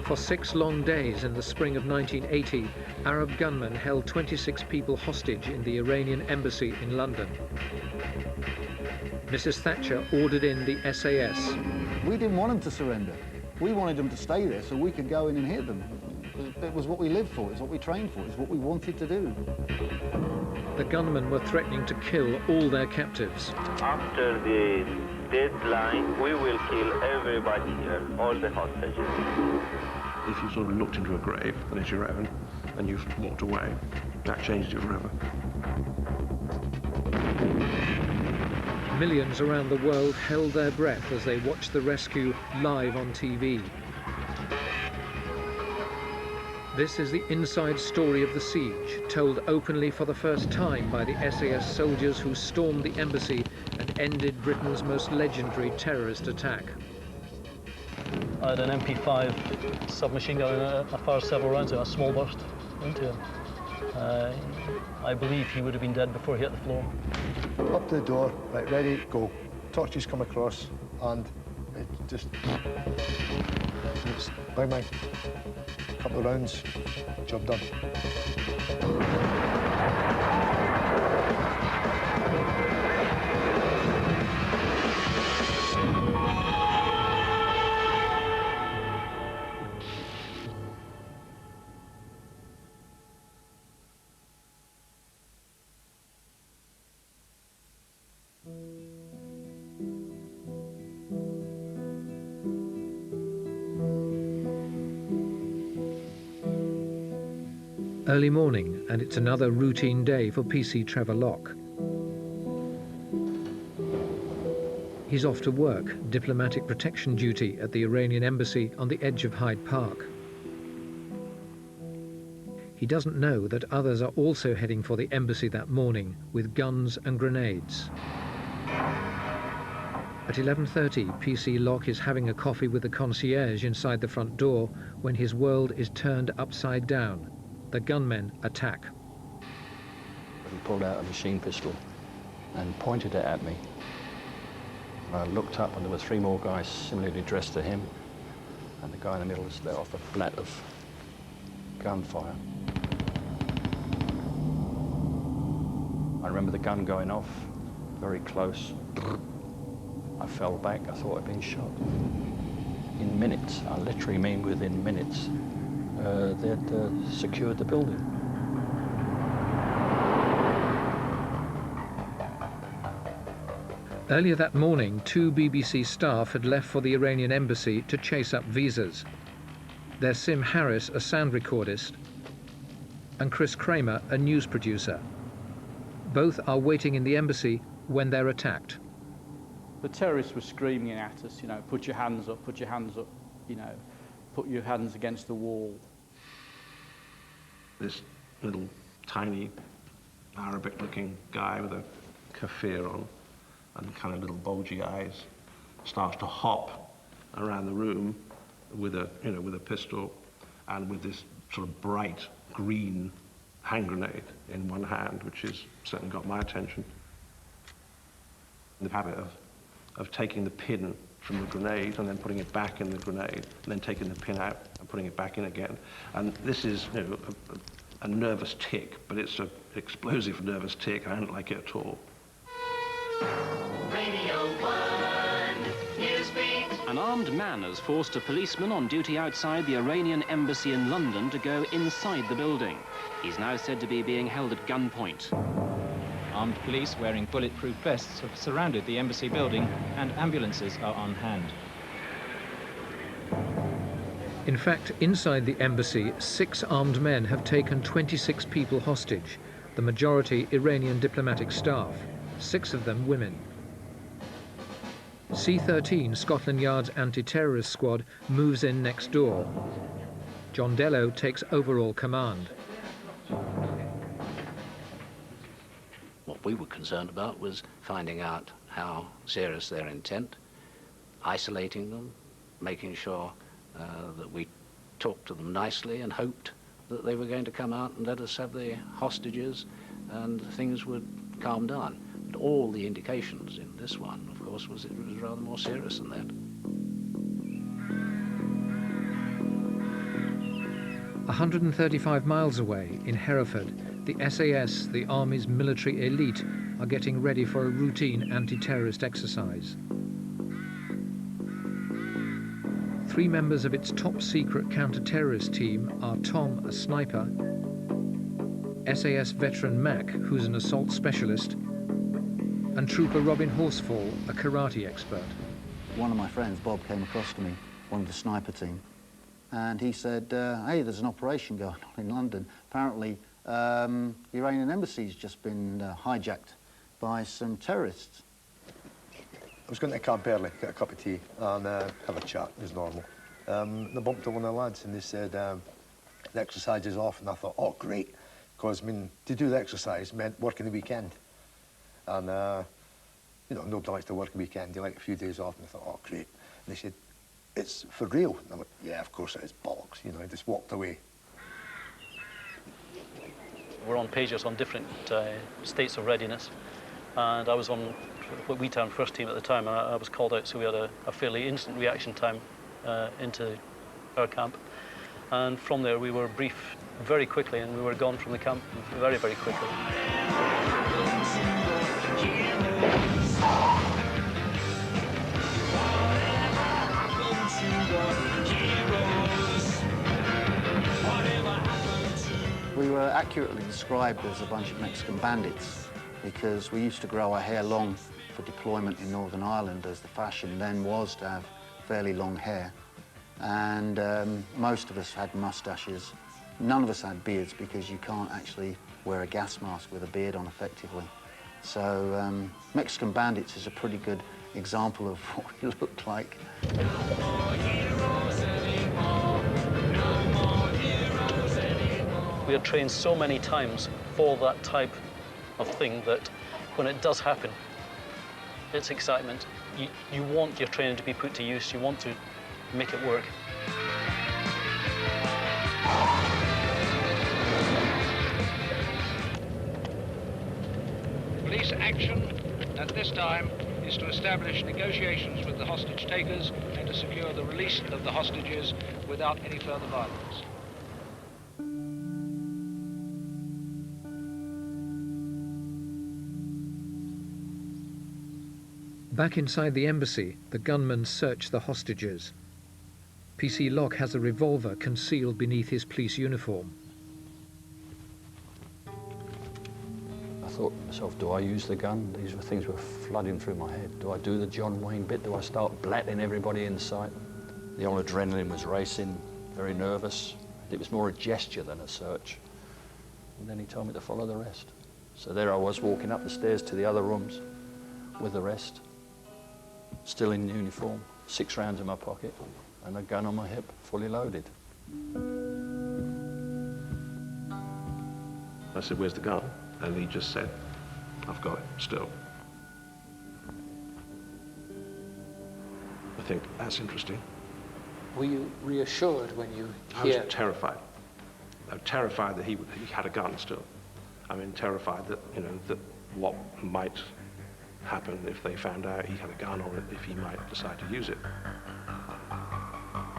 For 6 long days in the spring of 1980, Arab gunmen held 26 people hostage in the Iranian embassy in London. Mrs. Thatcher ordered in the SAS. We didn't want them to surrender. We wanted them to stay there so we could go in and hit them. It was what we lived for, it's what we trained for, it's what we wanted to do. The gunmen were threatening to kill all their captives. After the deadline, we will kill everybody here, all the hostages. If you sort of looked into a grave and it's your own, and you've walked away, that changes you forever. Millions around the world held their breath as they watched the rescue live on TV. This is the inside story of the siege, told openly for the first time by the SAS soldiers who stormed the embassy and ended Britain's most legendary terrorist attack. I had an MP5 submachine gun and I fired several rounds in a small burst into him. I believe he would have been dead before he hit the floor. Up to the door, right, ready, go. Torches come across, and it just... It's bang, bang. Couple of rounds, job done. Early morning, and it's another routine day for PC Trevor Locke. He's off to work, diplomatic protection duty at the Iranian embassy on the edge of Hyde Park. He doesn't know that others are also heading for the embassy that morning with guns and grenades. At 11:30, PC Locke is having a coffee with the concierge inside the front door when his world is turned upside down. The gunmen attack. He pulled out a machine pistol and pointed it at me. I looked up and there were 3 more guys similarly dressed to him, and the guy in the middle just let off a blat of gunfire. I remember the gun going off very close. I fell back, I thought I'd been shot. In minutes, I literally mean within minutes, they'd secured the building. Earlier that morning, 2 BBC staff had left for the Iranian embassy to chase up visas. They're Sim Harris, a sound recordist, and Chris Kramer, a news producer. Both are waiting in the embassy when they're attacked. The terrorists were screaming at us, you know, put your hands up, you know, put your hands against the wall. This little tiny Arabic-looking guy with a kafir on and kind of little bulgy eyes starts to hop around the room with a, you know, with a pistol and with this sort of bright green hand grenade in one hand, which has certainly got my attention. The habit of taking the pin from the grenade and then putting it back in the grenade, and then taking the pin out and putting it back in again. And this is, you know, a nervous tick, but it's an explosive nervous tick. I don't like it at all. Radio 1 Newsbeat. An armed man has forced a policeman on duty outside the Iranian embassy in London to go inside the building. He's now said to be being held at gunpoint. Armed police wearing bulletproof vests have surrounded the embassy building, and ambulances are on hand. In fact, inside the embassy, 6 armed men have taken 26 people hostage, the majority Iranian diplomatic staff, 6 of them women. C-13, Scotland Yard's anti-terrorist squad, moves in next door. John Dello takes overall command. What we were concerned about was finding out how serious their intent, isolating them, making sure that we talked to them nicely and hoped that they were going to come out and let us have the hostages and things would calm down. But all the indications in this one, of course, was it was rather more serious than that. 135 miles away, in Hereford, the SAS, the Army's military elite, are getting ready for a routine anti-terrorist exercise. 3 members of its top-secret counter-terrorist team are Tom, a sniper, SAS veteran Mac, who's an assault specialist, and Trooper Robin Horsfall, a karate expert. One of my friends, Bob, came across to me, one of the sniper team, and he said, hey, there's an operation going on in London. Apparently, the Iranian embassy's just been hijacked by some terrorists. I was going to camp early, get a cup of tea and have a chat, as normal. I bumped into one of the lads and they said, the exercise is off, and I thought, oh, great, because, I mean, to do the exercise meant working the weekend. And, you know, nobody likes to work a weekend, they like a few days off, and I thought, oh, great. And they said, it's for real. And I went, yeah, of course it is, bollocks, you know, I just walked away. We're on pages on different states of readiness, and I was on what we termed first team at the time, and I was called out, so we had a fairly instant reaction time into our camp. And from there we were briefed very quickly, and we were gone from the camp very, very quickly. We were accurately described as a bunch of Mexican bandits because we used to grow our hair long for deployment in Northern Ireland, as the fashion then was to have fairly long hair. And most of us had moustaches. None of us had beards because you can't actually wear a gas mask with a beard on effectively. So Mexican bandits is a pretty good example of what we looked like. We are trained so many times for that type of thing that when it does happen, it's excitement. You want your training to be put to use, you want to make it work. Police action at this time is to establish negotiations with the hostage takers and to secure the release of the hostages without any further violence. Back inside the embassy, the gunmen search the hostages. PC Locke has a revolver concealed beneath his police uniform. I thought to myself, do I use the gun? These were things were flooding through my head. Do I do the John Wayne bit? Do I start blatting everybody in sight? The old adrenaline was racing, very nervous. It was more a gesture than a search. And then he told me to follow the rest. So there I was, walking up the stairs to the other rooms with the rest, still in uniform, 6 rounds in my pocket, and a gun on my hip, fully loaded. I said, where's the gun? And he just said, I've got it, still. I think that's interesting. Were you reassured when you I was terrified. I was terrified that he had a gun still. I mean, terrified that, you know, that what might happen if they found out he had a gun, or if he might decide to use it.